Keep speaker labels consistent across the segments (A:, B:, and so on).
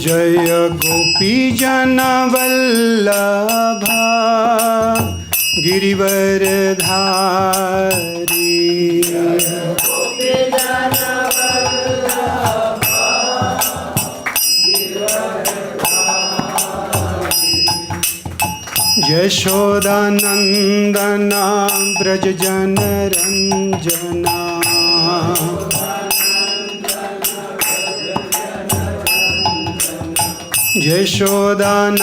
A: जय गोपीजन वल्लभा गिरिवरधारी। यशोदानंदना ब्रज जन रंजना। यशोदानंदना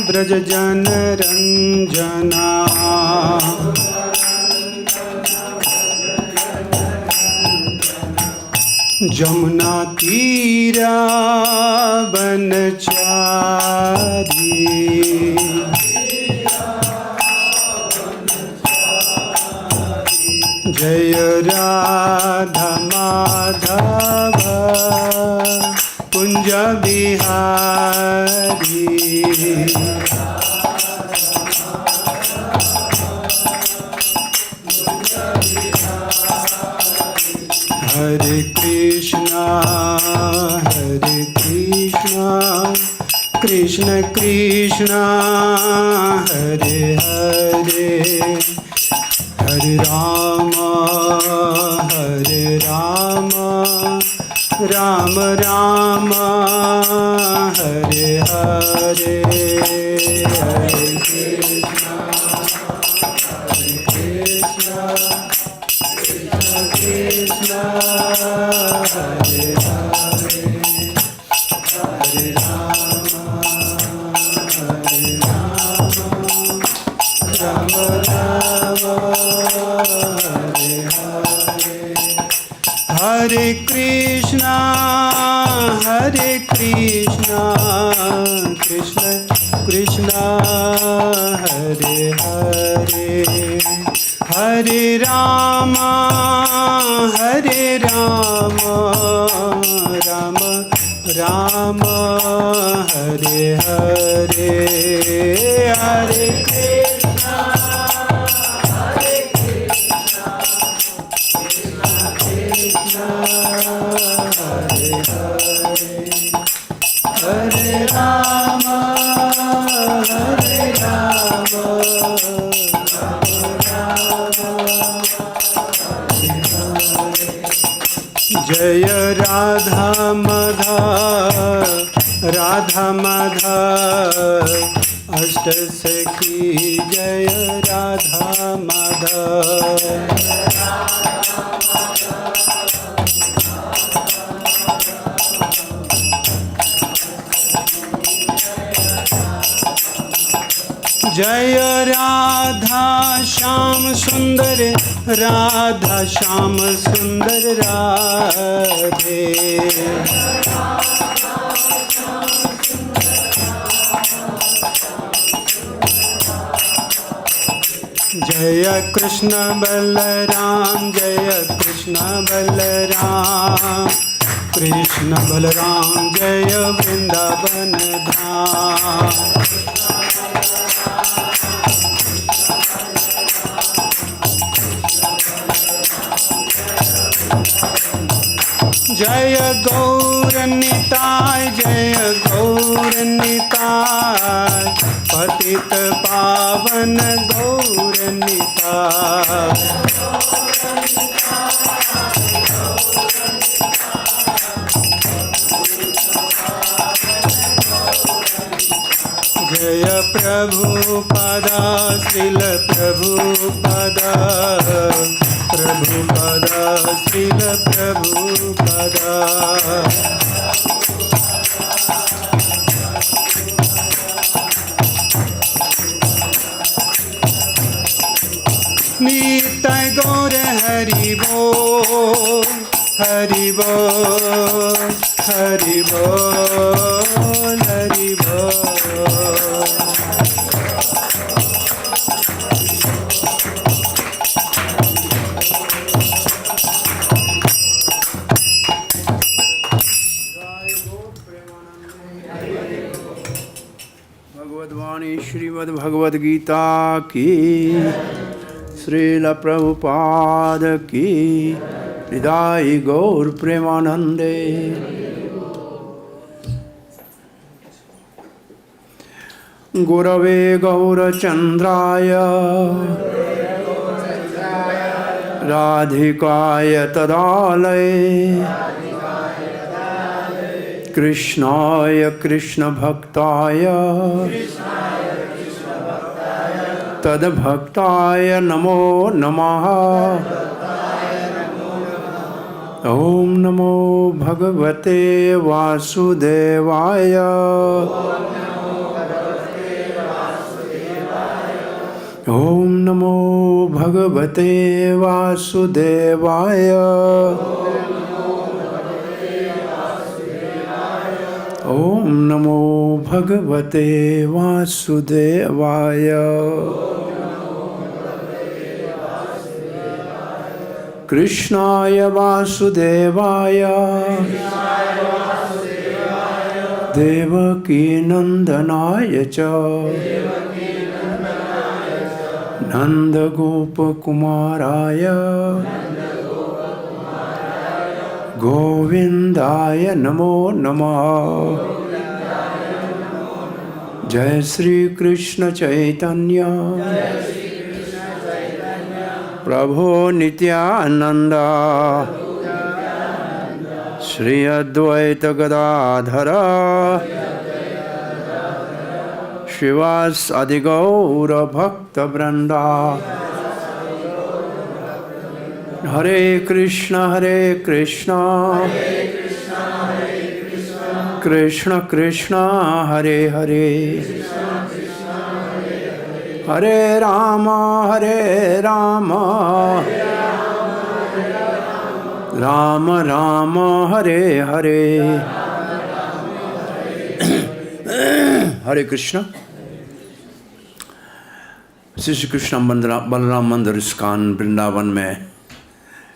A: ब्रज जन रंजना। जमुना तीरा बनचारी। जय राधा माधव कुंज बिहारी। हरे कृष्णा कृष्ण कृष्णा हरे हरे, हरे राम राम राम हरे हरे। हरे कृष्णा कृष्णा कृष्णा हरे हरे, हरे राम राम राम हरे हरे। हरे कृष्णा कृष्ण कृष्णा हरे हरे, हरे राम राम राम हरे हरे। हरे कृष्णा कृष्णा कृष्णा हरे हरे, हरे राम जय राधा माधव अष्ट सखी। जय राधा माधव। जय राधा श्याम सुंदर, राधा श्याम सुंदर राधे। जय कृष्ण बलराम, जय कृष्ण बलराम, कृष्ण बलराम जय वृंदावन धाम। जय गौरनिताय, जय गौरनिताय, पतित पावन गौरनिताय। जय प्रभुपादा, श्रील प्रभुपादा, प्रभुपादा श्रील प्रभुपादा। नित्य गौर हरि बोल, हरि बोल, हरि बोल, हरि बोल। भगवद्वाणी श्रीमद् भगवद गीता की, श्रील प्रभुपाद की, निदाई गौर प्रेमानंदे। गुरवे गौरचन्द्राय राधिकाय तदालये कृष्णाय कृष्णभक्ताय तद्भक्ताय नमो नमः। ओम नमो भगवते वासुदेवाय। ओम नमो भगवते वासुदेवाय। ओम नमो भगवते वासुदेवाय। कृष्णाय वासुदेवाय देवकी नंदनाय च नंदगोपकुमाराय गोविंदाय नमो नमः। जय श्री कृष्ण चैतन्य प्रभो नित्यानंद श्री अद्वैत गदाधर श्रीवास आदि गौर भक्त वृंदा। हरे कृष्ण कृष्ण कृष्ण हरे हरे हरे राम राम राम हरे हरे। हरे कृष्ण। श्री कृष्ण बलराम मंदिर इस्कॉन वृंदावन में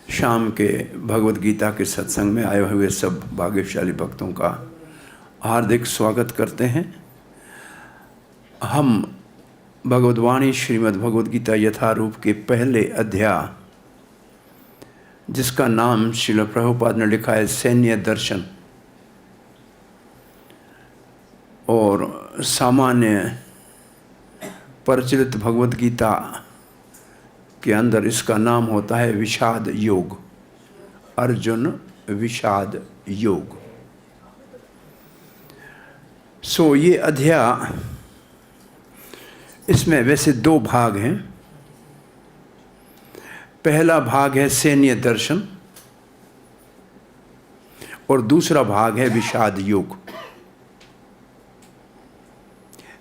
A: शाम के भगवत गीता के सत्संग में आए हुए सब भाग्यशाली भक्तों का हार्दिक स्वागत करते हैं। हम भगवद्वाणी श्रीमद् भगवद गीता यथारूप के पहले अध्याय, जिसका नाम श्रील प्रभुपाद ने लिखा है सैन्य दर्शन, और सामान्य प्रचलित भगवद गीता के अंदर इसका नाम होता है विषाद योग, अर्जुन विषाद योग। सो ये अध्याय, इसमें वैसे दो भाग हैं। पहला भाग है सैन्य दर्शन और दूसरा भाग है विषाद योग।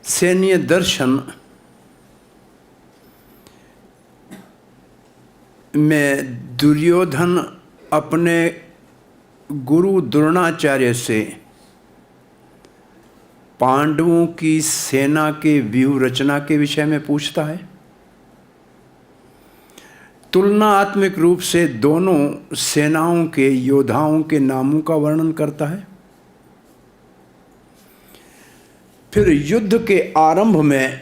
A: सैन्य दर्शन में दुर्योधन अपने गुरु द्रोणाचार्य से पांडवों की सेना के व्यूह रचना के विषय में पूछता है। तुलनात्मक रूप से दोनों सेनाओं के योद्धाओं के नामों का वर्णन करता है। फिर युद्ध के आरंभ में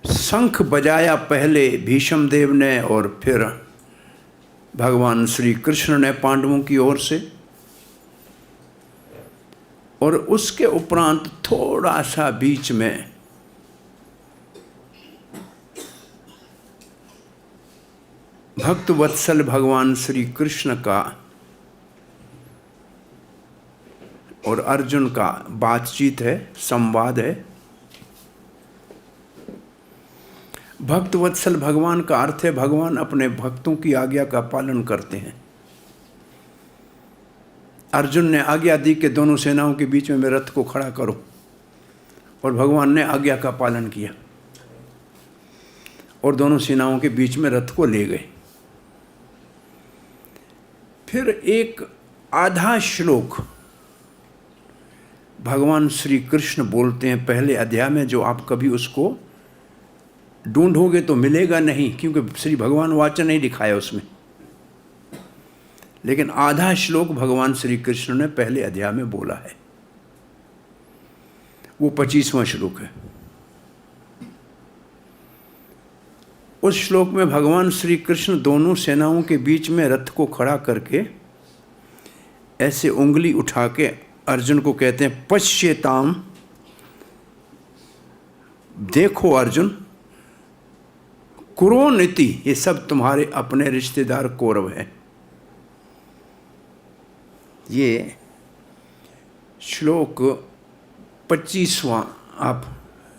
A: शंख बजाया पहले भीष्म देव ने और फिर भगवान श्री कृष्ण ने पांडवों की ओर से, और उसके उपरांत थोड़ा सा बीच में भक्त वत्सल भगवान श्री कृष्ण का और अर्जुन का बातचीत है, संवाद है। भक्त वत्सल भगवान का अर्थ है भगवान अपने भक्तों की आज्ञा का पालन करते हैं। अर्जुन ने आज्ञा दी कि दोनों सेनाओं के बीच में मेरे रथ को खड़ा करो, और भगवान ने आज्ञा का पालन किया और दोनों सेनाओं के बीच में रथ को ले गए। फिर एक आधा श्लोक भगवान श्री कृष्ण बोलते हैं पहले अध्याय में, जो आप कभी उसको ढूंढोगे तो मिलेगा नहीं, क्योंकि श्री भगवान वाचन नहीं दिखाया उसमें। लेकिन आधा श्लोक भगवान श्री कृष्ण ने पहले अध्याय में बोला है, वो 25वां श्लोक है। उस श्लोक में भगवान श्री कृष्ण दोनों सेनाओं के बीच में रथ को खड़ा करके ऐसे उंगली उठा के अर्जुन को कहते हैं पश्येताम देखो अर्जुन, कुरोनीति, ये सब तुम्हारे अपने रिश्तेदार कौरव हैं। ये श्लोक 25वां, आप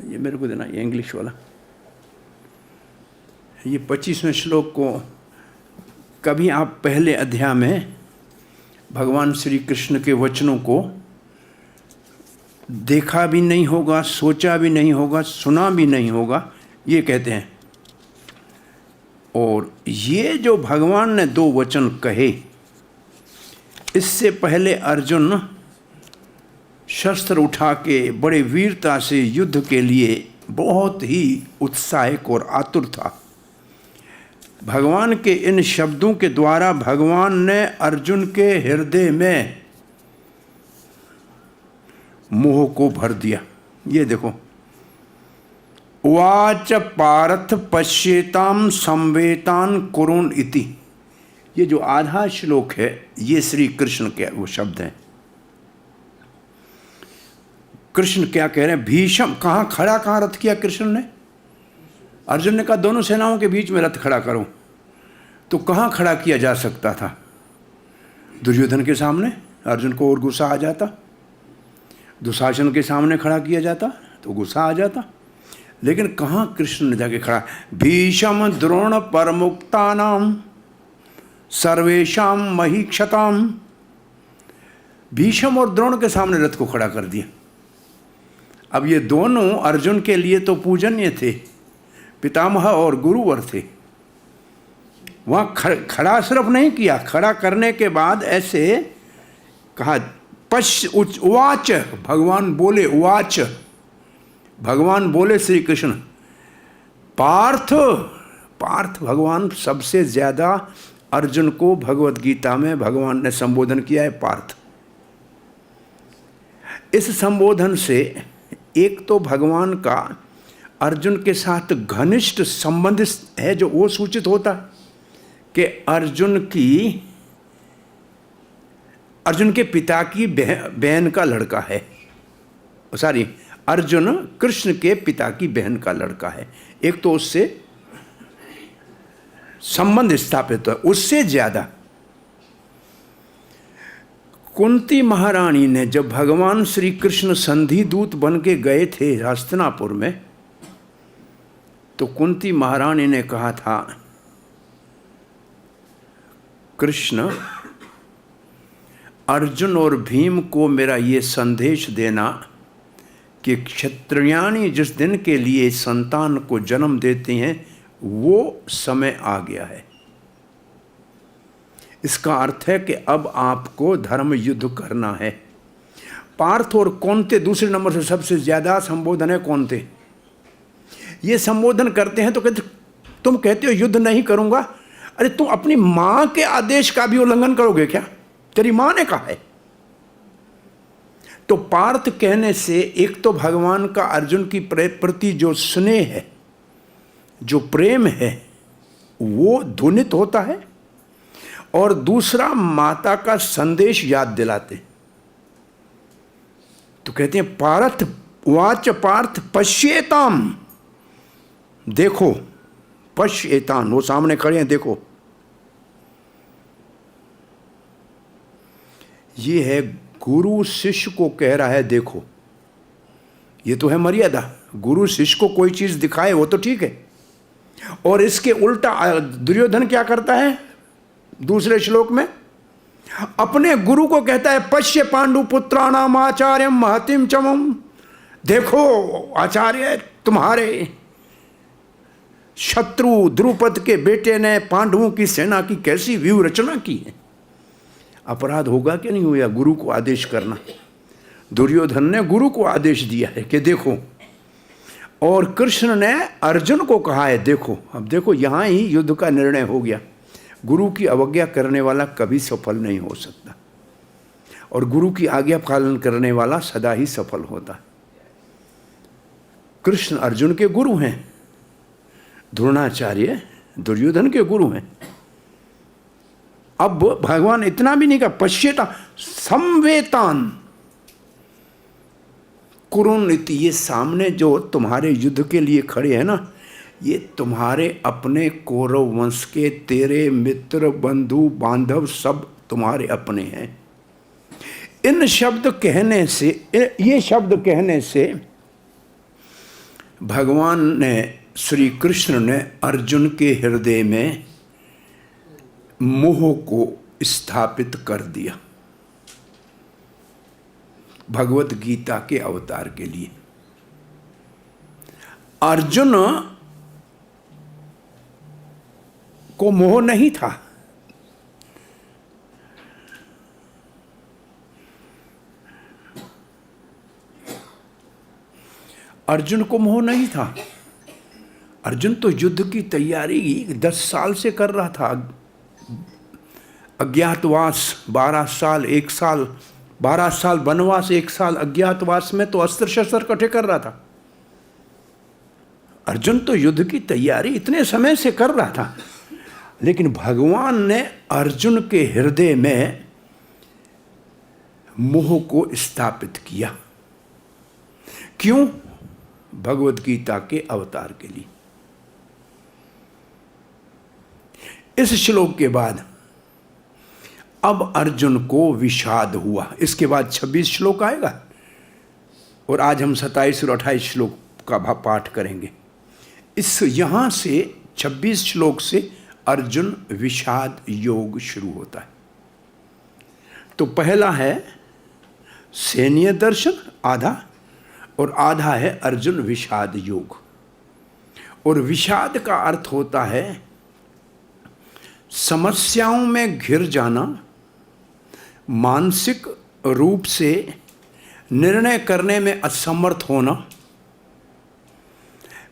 A: ये मेरे को देना, ये इंग्लिश वाला, ये 25वें श्लोक को कभी आप पहले अध्याय में भगवान श्री कृष्ण के वचनों को देखा भी नहीं होगा, सोचा भी नहीं होगा, सुना भी नहीं होगा, ये कहते हैं। और ये जो भगवान ने दो वचन कहे, इससे पहले अर्जुन शस्त्र उठा के बड़े वीरता से युद्ध के लिए बहुत ही उत्साहिक और आतुर था। भगवान के इन शब्दों के द्वारा भगवान ने अर्जुन के हृदय में मोह को भर दिया। ये देखो, उवाच पार्थ पश्येताम संवेतान कुरुन इति, ये जो आधा श्लोक है ये श्री कृष्ण के वो शब्द हैं। कृष्ण क्या कह रहे हैं? भीषम, कहाँ खड़ा, कहाँ रथ किया कृष्ण ने? अर्जुन ने कहा दोनों सेनाओं के बीच में रथ खड़ा करो, तो कहाँ खड़ा किया जा सकता था? दुर्योधन के सामने अर्जुन को और गुस्सा आ जाता, दुशासन के सामने खड़ा किया जाता तो गुस्सा आ जाता, लेकिन कहाँ कृष्ण ने जाके खड़ा? भीषम द्रोण परमुक्तानाम सर्वेशाम महीक्षताम, भीषम और द्रोण के सामने रथ को खड़ा कर दिया। अब ये दोनों अर्जुन के लिए तो पूजनीय थे, पितामह और गुरुवर थे। वहाँ खड़ा सिर्फ नहीं किया, खड़ा करने के बाद ऐसे कहा, उवाच, भगवान बोले, उवाच, भगवान बोले श्री कृष्ण, पार्थ, पार्थ भगवान सबसे ज़्यादा अर्जुन को भगवत गीता में भगवान ने संबोधन किया है पार्थ। इस संबोधन से एक तो भगवान का अर्जुन के साथ घनिष्ठ संबंध है जो वो सूचित होता है कि अर्जुन के पिता की बहन का लड़का है, सॉरी, अर्जुन कृष्ण के पिता की बहन का लड़का है। एक तो उससे संबंध स्थापित है। उससे ज्यादा कुंती महारानी ने जब भगवान श्री कृष्ण संधि दूत बन के गए थे हस्तिनापुर में, तो कुंती महारानी ने कहा था, कृष्ण, अर्जुन और भीम को मेरा ये संदेश देना कि क्षत्रियाणी जिस दिन के लिए संतान को जन्म देते हैं वो समय आ गया है। इसका अर्थ है कि अब आपको धर्म युद्ध करना है। पार्थ और कौनते दूसरे नंबर से सबसे ज्यादा संबोधन है कौनते। ये संबोधन करते हैं तो कहते, तुम कहते हो युद्ध नहीं करूंगा, अरे तुम अपनी मां के आदेश का भी उल्लंघन करोगे क्या? तेरी मां ने कहा है। तो पार्थ कहने से एक तो भगवान का अर्जुन की प्रति जो स्नेह है, जो प्रेम है, वो ध्वनित होता है, और दूसरा माता का संदेश याद दिलाते। तो कहते हैं पार्थ, वाच पार्थ पश्येताम, देखो, पश्येतान, वो सामने खड़े हैं, देखो। ये है गुरु शिष्य को कह रहा है देखो। ये तो है मर्यादा। गुरु शिष्य को कोई चीज दिखाए वो तो ठीक है, और इसके उल्टा दुर्योधन क्या करता है दूसरे श्लोक में? अपने गुरु को कहता है पश्य पांडु पुत्राणाम आचार्यम महतिम चमम, देखो आचार्य, तुम्हारे शत्रु द्रुपद के बेटे ने पांडवों की सेना की कैसी व्यूह रचना की है। अपराध होगा कि नहीं हुआ गुरु को आदेश करना? दुर्योधन ने गुरु को आदेश दिया है कि देखो, और कृष्ण ने अर्जुन को कहा है देखो। अब देखो, यहां ही युद्ध का निर्णय हो गया। गुरु की अवज्ञा करने वाला कभी सफल नहीं हो सकता, और गुरु की आज्ञा पालन करने वाला सदा ही सफल होता। कृष्ण अर्जुन के गुरु हैं, द्रोणाचार्य दुर्योधन के गुरु हैं। अब भगवान इतना भी नहीं कहा पश्येता संवेतान, कुरुनीति, ये सामने जो तुम्हारे युद्ध के लिए खड़े हैं ना, ये तुम्हारे अपने कौरव वंश के, तेरे मित्र बंधु बांधव सब तुम्हारे अपने हैं। इन शब्द कहने से, ये शब्द कहने से भगवान ने, श्री कृष्ण ने अर्जुन के हृदय में मोह को स्थापित कर दिया भगवत गीता के अवतार के लिए। अर्जुन को मोह नहीं था, अर्जुन को मोह नहीं था। अर्जुन तो युद्ध की तैयारी 10 साल से कर रहा था। अज्ञातवास 12 साल, 1 साल, 12 साल वनवास, 1 साल अज्ञातवास में तो अस्त्र शस्त्र इकट्ठे कर रहा था। अर्जुन तो युद्ध की तैयारी इतने समय से कर रहा था, लेकिन भगवान ने अर्जुन के हृदय में मोह को स्थापित किया। क्यों? भगवत गीता के अवतार के लिए। इस श्लोक के बाद अब अर्जुन को विषाद हुआ। इसके बाद 26 श्लोक आएगा और आज हम 27 और 28 श्लोक का पाठ करेंगे। इस यहाँ से 26 श्लोक से अर्जुन विषाद योग शुरू होता है। तो पहला है सैन्य दर्शन आधा, और आधा है अर्जुन विषाद योग। और विषाद का अर्थ होता है समस्याओं में घिर जाना, मानसिक रूप से निर्णय करने में असमर्थ होना,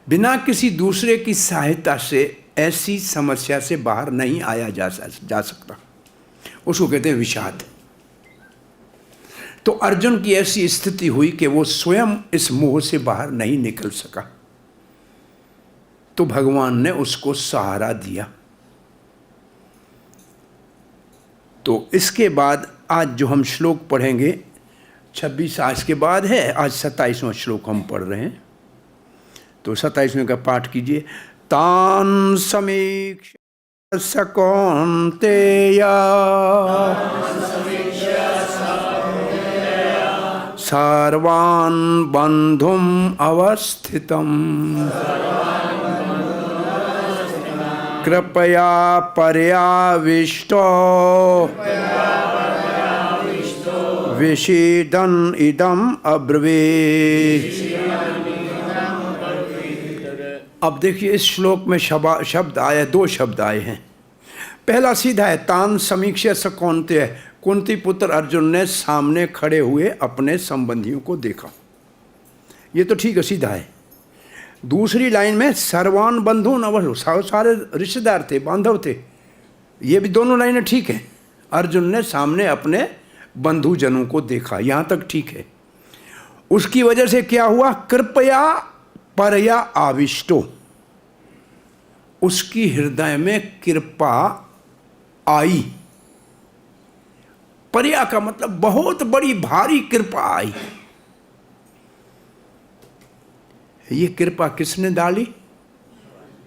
A: बिना किसी दूसरे की सहायता से ऐसी समस्या से बाहर नहीं आया जा सकता, उसको कहते हैं विषाद। तो अर्जुन की ऐसी स्थिति हुई कि वो स्वयं इस मोह से बाहर नहीं निकल सका, तो भगवान ने उसको सहारा दिया। तो इसके बाद आज जो हम श्लोक पढ़ेंगे 26 आज के बाद है, आज 27वां श्लोक हम पढ़ रहे हैं। तो 27वें का पाठ कीजिए। तान समीक्ष स कौन्तेय सर्वान् बन्धुम् अवस्थितम् कृपया पर्याविष्टो विषीदन् इदम् अब्रवीत्। अब देखिए इस श्लोक में शब्द आए, 2 शब्द आए हैं। पहला सीधा है तान समीक्ष्य स कौन्तेय, कुंती पुत्र अर्जुन ने सामने खड़े हुए अपने संबंधियों को देखा। ये तो ठीक है, सीधा है। दूसरी लाइन में सर्वान बंधु नव, सारे रिश्तेदार थे, बांधव थे। ये भी दोनों लाइनें ठीक हैं। अर्जुन ने सामने अपने बंधुजनों को देखा, यहाँ तक ठीक है। उसकी वजह से क्या हुआ? कृपया परया आविष्टो, उसकी हृदय में कृपा आई। परया का मतलब बहुत बड़ी भारी कृपा आई। ये कृपा किसने डाली?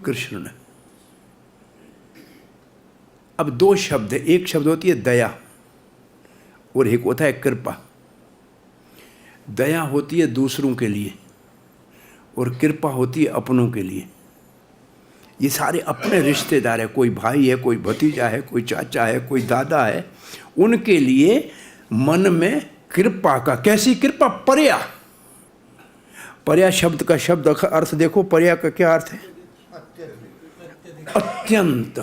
A: कृष्ण ने। अब 2 शब्द, एक शब्द होती है दया और एक होता है कृपा। दया होती है दूसरों के लिए और कृपा होती है अपनों के लिए। ये सारे अपने रिश्तेदार है, कोई भाई है, कोई भतीजा है, कोई चाचा है, कोई दादा है, उनके लिए मन में कृपा का, कैसी कृपा? परया। परया शब्द का शब्द अर्थ देखो, परया का क्या अर्थ है? अत्यंत।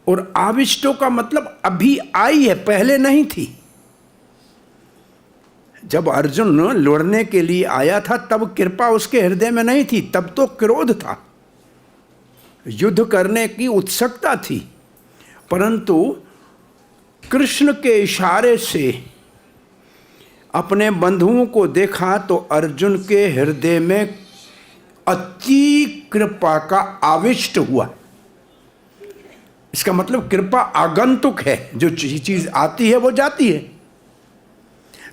A: और आविष्टो का मतलब अभी आई है, पहले नहीं थी। जब अर्जुन लड़ने के लिए आया था तब कृपा उसके हृदय में नहीं थी, तब तो क्रोध था, युद्ध करने की उत्सुकता थी। परंतु कृष्ण के इशारे से अपने बंधुओं को देखा तो अर्जुन के हृदय में अति कृपा का आविष्ट हुआ। इसका मतलब कृपा आगंतुक है, जो चीज आती है वो जाती है,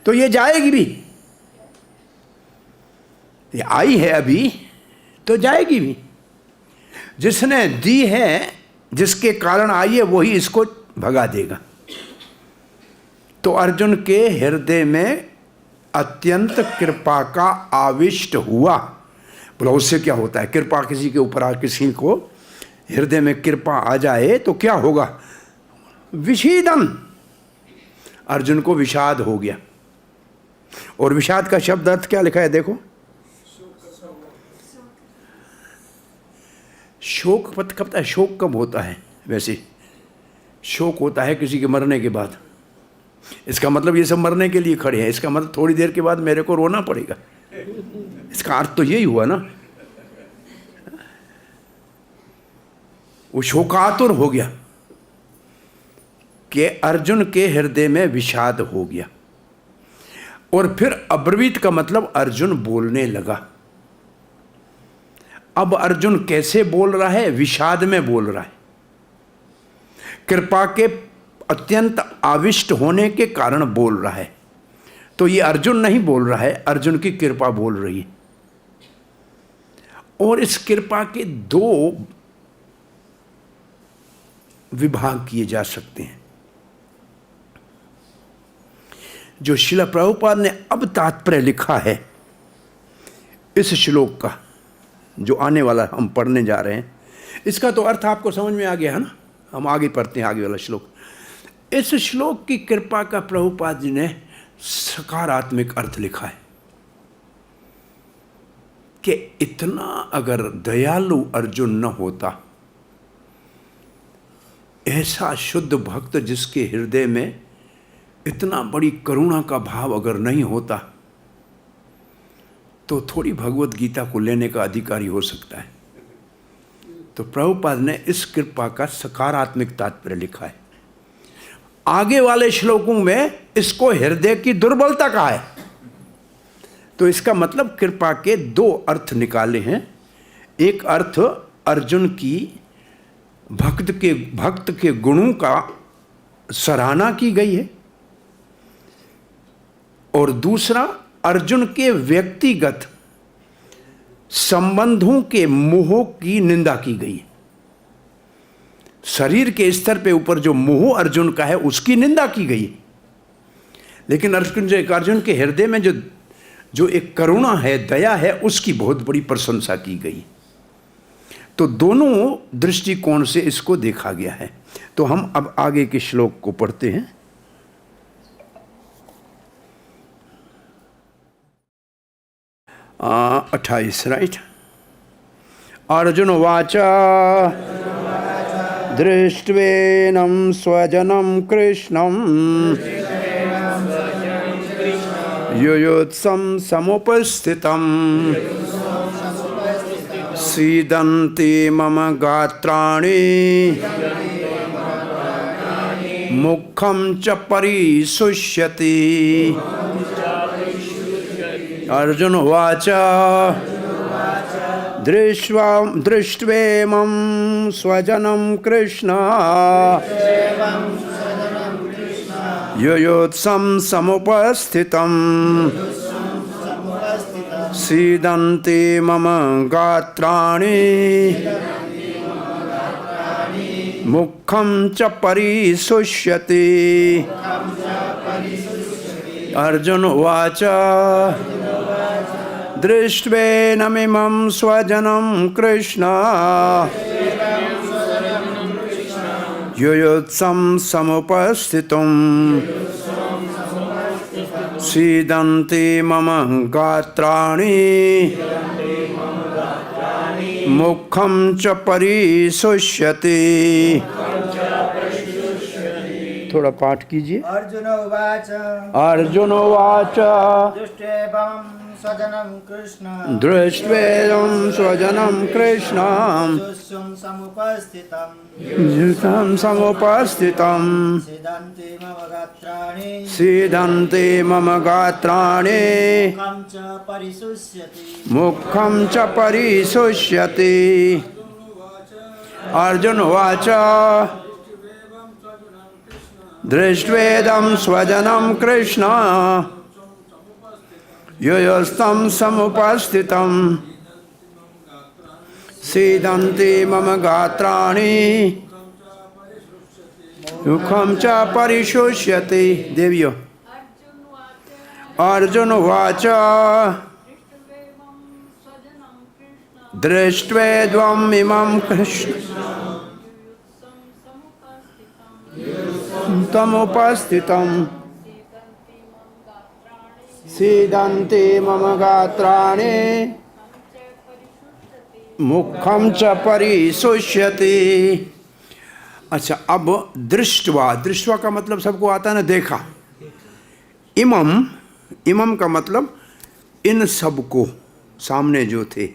A: तो ये जाएगी भी। ये आई है अभी तो जाएगी भी। जिसने दी है, जिसके कारण आई है, वही इसको भगा देगा। तो अर्जुन के हृदय में अत्यंत कृपा का आविष्ट हुआ। बोला उससे क्या होता है? कृपा किसी के ऊपर, किसी को हृदय में कृपा आ जाए तो क्या होगा? विषीदन, अर्जुन को विषाद हो गया। और विषाद का शब्द अर्थ क्या लिखा है देखो, शोक। कब होता है? शोक कब होता है? वैसे शोक होता है किसी के मरने के बाद। इसका मतलब ये सब मरने के लिए खड़े हैं, इसका मतलब थोड़ी देर के बाद मेरे को रोना पड़ेगा। इसका अर्थ तो यही हुआ ना। वो शोकातुर हो गया कि अर्जुन के हृदय में विषाद हो गया। और फिर अब्रवीत का मतलब अर्जुन बोलने लगा। अब अर्जुन कैसे बोल रहा है? विषाद में बोल रहा है। कृपा के अत्यंत आविष्ट होने के कारण बोल रहा है। तो ये अर्जुन नहीं बोल रहा है, अर्जुन की कृपा बोल रही है। और इस कृपा के दो विभाग किए जा सकते हैं। जो श्रील प्रभुपाद ने अब तात्पर्य लिखा है इस श्लोक का, जो आने वाला हम पढ़ने जा रहे हैं, इसका तो अर्थ आपको समझ में आ गया है ना। हम आगे पढ़ते हैं आगे वाला श्लोक। इस श्लोक की कृपा का प्रभुपाद जी ने सकारात्मक अर्थ लिखा है कि इतना अगर दयालु अर्जुन न होता, ऐसा शुद्ध भक्त जिसके हृदय में इतना बड़ी करुणा का भाव अगर नहीं होता, तो थोड़ी भगवत गीता को लेने का अधिकारी हो सकता है। तो प्रभुपाद ने इस कृपा का सकारात्मक तात्पर्य लिखा है। आगे वाले श्लोकों में इसको हृदय की दुर्बलता कहा है। तो इसका मतलब कृपा के दो अर्थ निकाले हैं। एक अर्थ अर्जुन की भक्त के गुणों का सराहना की गई है, और दूसरा अर्जुन के व्यक्तिगत संबंधों के मोह की निंदा की गई है। शरीर के स्तर पे ऊपर जो मोह अर्जुन का है उसकी निंदा की गई है। लेकिन अर्जुन के हृदय में जो एक करुणा है, दया है, उसकी बहुत बड़ी प्रशंसा की गई। तो दोनों दृष्टिकोण से इसको देखा गया है। तो हम अब आगे के श्लोक को पढ़ते हैं। 28 राइट। अर्जुन वाच दृष्ट्वेनं स्वजनं कृष्णं युयुत्सं समुपस्थितं सीदन्ति मम गात्राणि मुखं च परिशुष्यति। अर्जुन उवाच दृष्ट्वेमं स्वजनं कृष्ण युयुत्सं समुपस्थितं सीदन्ति मम गात्राणि मुखं च परिशुष्यति। अर्जुन उवाच दृष्ट्वेनमिमं स्वजनं कृष्ण युयुत्सं समुपस्थितं सीदन्ति मम गात्राणि मुखं च परिशुष्यति। थोड़ा पाठ कीजिए।
B: अर्जुन उवाच
A: दृष्ट्वेदं स्वजनं कृष्णं समुपस्थितं सीदन्ति मम गात्राणि मुखं च परिशुष्यति। अर्जुन उवाच दृष्ट्वेदं स्वजनं कृष्ण योऽस्तं समुपस्थितं सीदन्ति मम गात्राणि मुखं च परिशुष्यति। देव्यो। अर्जुन उवाच दृष्ट्वेदम् इमं कृष्ण तमुपस्थितं सीदन्ति मम गात्राणि मुखं च परिशुष्यति। अच्छा, अब दृष्ट्वा, दृष्ट्वा का मतलब सबको आता है ना, देखा। इमम, इमम का मतलब इन सबको, सामने जो थे।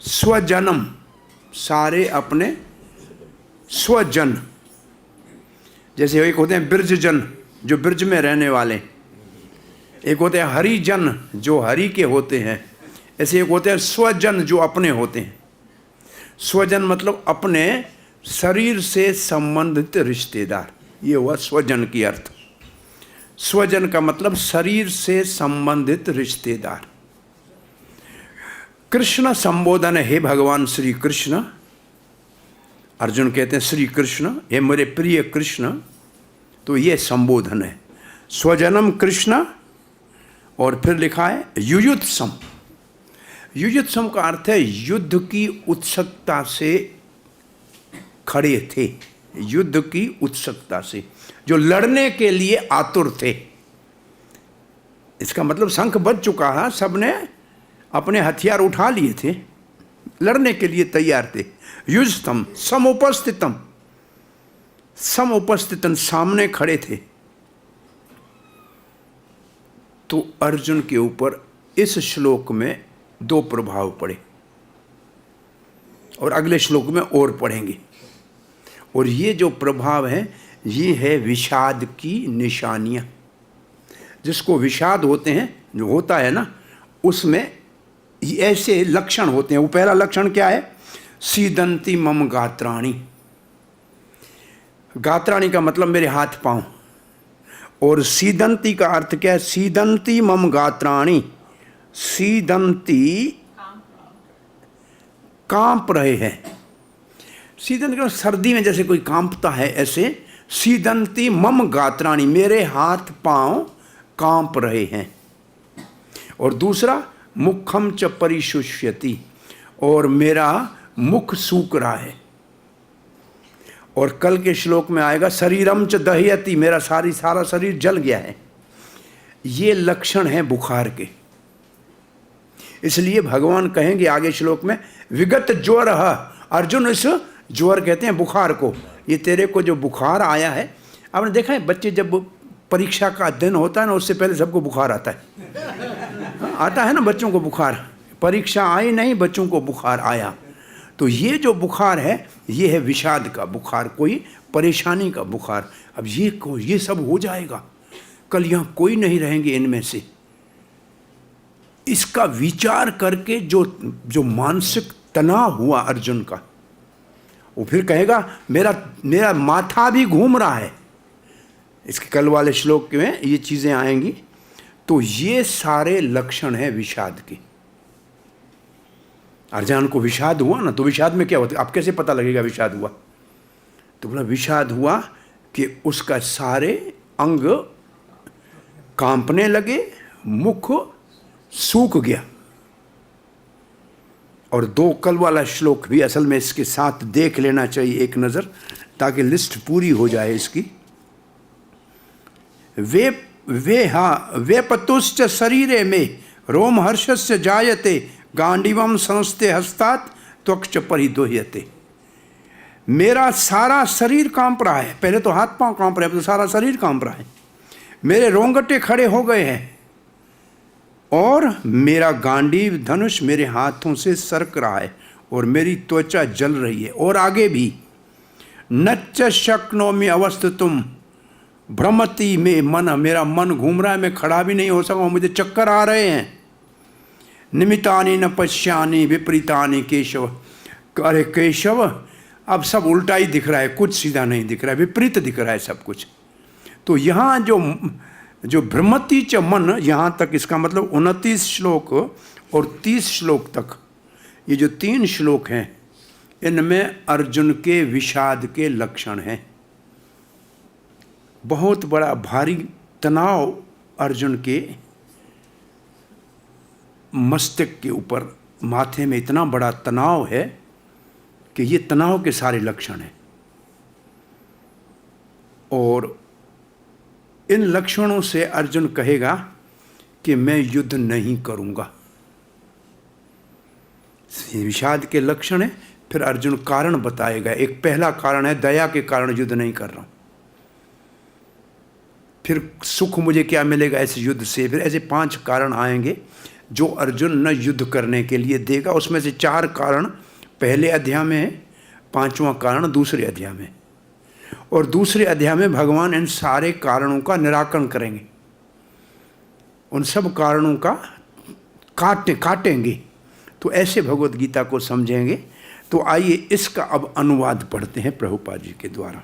A: स्वजनम, सारे अपने स्वजन, जैसे एक होते हैं बिरजजन जो बिरज में रहने वाले, एक होते हैं हरिजन जो हरि के होते हैं, ऐसे एक होते हैं स्वजन जो अपने होते हैं। स्वजन मतलब अपने शरीर से संबंधित रिश्तेदार, ये हुआ स्वजन की अर्थ। स्वजन का मतलब शरीर से संबंधित रिश्तेदार। कृष्ण संबोधन है, हे भगवान श्री कृष्ण। अर्जुन कहते हैं श्री कृष्ण, हे मेरे प्रिय कृष्ण, तो ये संबोधन है। स्वजनम कृष्ण, और फिर लिखा है युयुत्सम। युयुत्सम का अर्थ है युद्ध की उत्सुकता से खड़े थे, युद्ध की उत्सुकता से, जो लड़ने के लिए आतुर थे। इसका मतलब शंख बज चुका है, सबने अपने हथियार उठा लिए थे, लड़ने के लिए तैयार थे। युजतम समुपस्थितम, समुपस्थितन, सामने खड़े थे। तो अर्जुन के ऊपर इस श्लोक में दो प्रभाव पड़े, और अगले श्लोक में और पढ़ेंगे। और ये जो प्रभाव है, ये है विषाद की निशानियां। जिसको विषाद होते हैं, जो होता है ना, उसमें ऐसे लक्षण होते हैं। वो पहला लक्षण क्या है? सीदंती मम गात्राणी। गात्राणी का मतलब मेरे हाथ पांव, और सीदंती का अर्थ क्या है? सीदंती मम गात्राणी। सीदंती कांप रहे हैं। सीदंती का सर्दी में जैसे कोई कांपता है, ऐसे सीदंती मम गात्राणी, मेरे हाथ पांव कांप रहे हैं। और दूसरा मुखम च परिशुष्यति, और मेरा मुख सूख रहा है। और कल के श्लोक में आएगा शरीरम च दह्यति, मेरा सारा शरीर जल गया है। ये लक्षण है बुखार के। इसलिए भगवान कहेंगे आगे श्लोक में विगत ज्वर। अर्जुन, इस ज्वर कहते हैं बुखार को, ये तेरे को जो बुखार आया है। आपने देखा है बच्चे जब परीक्षा का दिन होता है ना, उससे पहले सबको बुखार आता है। आता है ना बच्चों को बुखार, परीक्षा आई नहीं, बच्चों को बुखार आया। तो ये जो बुखार है, ये है विषाद का बुखार, कोई परेशानी का बुखार। अब ये सब हो जाएगा, कल यहाँ कोई नहीं रहेंगे इनमें से। इसका विचार करके जो मानसिक तनाव हुआ अर्जुन का, वो फिर कहेगा मेरा माथा भी घूम रहा है। इसके कल वाले श्लोक में ये चीज़ें आएंगी। तो ये सारे लक्षण हैं विषाद के। अर्जुन को विषाद हुआ ना, तो विषाद में क्या होता है? आप कैसे पता लगेगा विषाद हुआ? तो बोला विषाद हुआ कि उसका सारे अंग कांपने लगे, मुख सूख गया। और दो कल वाला श्लोक भी असल में इसके साथ देख लेना चाहिए एक नज़र, ताकि लिस्ट पूरी हो जाए इसकी। वे पतुश्च शरीरे में रोम हर्षस्य जायते गांडीवम संस्ते हस्तात् त्वक्च परिदोह्यते। मेरा सारा शरीर कांप रहा है। पहले तो हाथ पांव कांप रहे हैं, अब तो सारा शरीर कांप रहा है। मेरे रोंगटे खड़े हो गए हैं, और मेरा गांडीव धनुष मेरे हाथों से सरक रहा है, और मेरी त्वचा जल रही है। और आगे भी नच्च शक्नोमि अवस्थितुम भ्रमति में मन, मेरा मन घूम रहा है, मैं खड़ा भी नहीं हो सका, मुझे चक्कर आ रहे हैं। निमितानि न पश्यानि विपरीतानि केशव। अरे केशव, अब सब उल्टा ही दिख रहा है, कुछ सीधा नहीं दिख रहा है, विपरीत दिख रहा है सब कुछ। तो यहाँ जो जो भ्रमति च मन, यहाँ तक इसका मतलब 29 श्लोक और 30 श्लोक तक, ये जो 3 श्लोक हैं इनमें अर्जुन के विषाद के लक्षण हैं। बहुत बड़ा भारी तनाव अर्जुन के मस्तिष्क के ऊपर, माथे में इतना बड़ा तनाव है कि ये तनाव के सारे लक्षण हैं। और इन लक्षणों से अर्जुन कहेगा कि मैं युद्ध नहीं करूंगा। विषाद के लक्षण है। फिर अर्जुन कारण बताएगा। एक पहला कारण है दया के कारण युद्ध नहीं कर रहा हूं। फिर सुख मुझे क्या मिलेगा ऐसे युद्ध से। फिर ऐसे 5 कारण आएंगे जो अर्जुन न युद्ध करने के लिए देगा। उसमें से 4 कारण पहले अध्याय में है, 5वां कारण दूसरे अध्याय में। और दूसरे अध्याय में भगवान इन सारे कारणों का निराकरण करेंगे, उन सब कारणों का काटेंगे। तो ऐसे भगवत गीता को समझेंगे। तो आइए इसका अब अनुवाद पढ़ते हैं प्रभुपाद जी के द्वारा।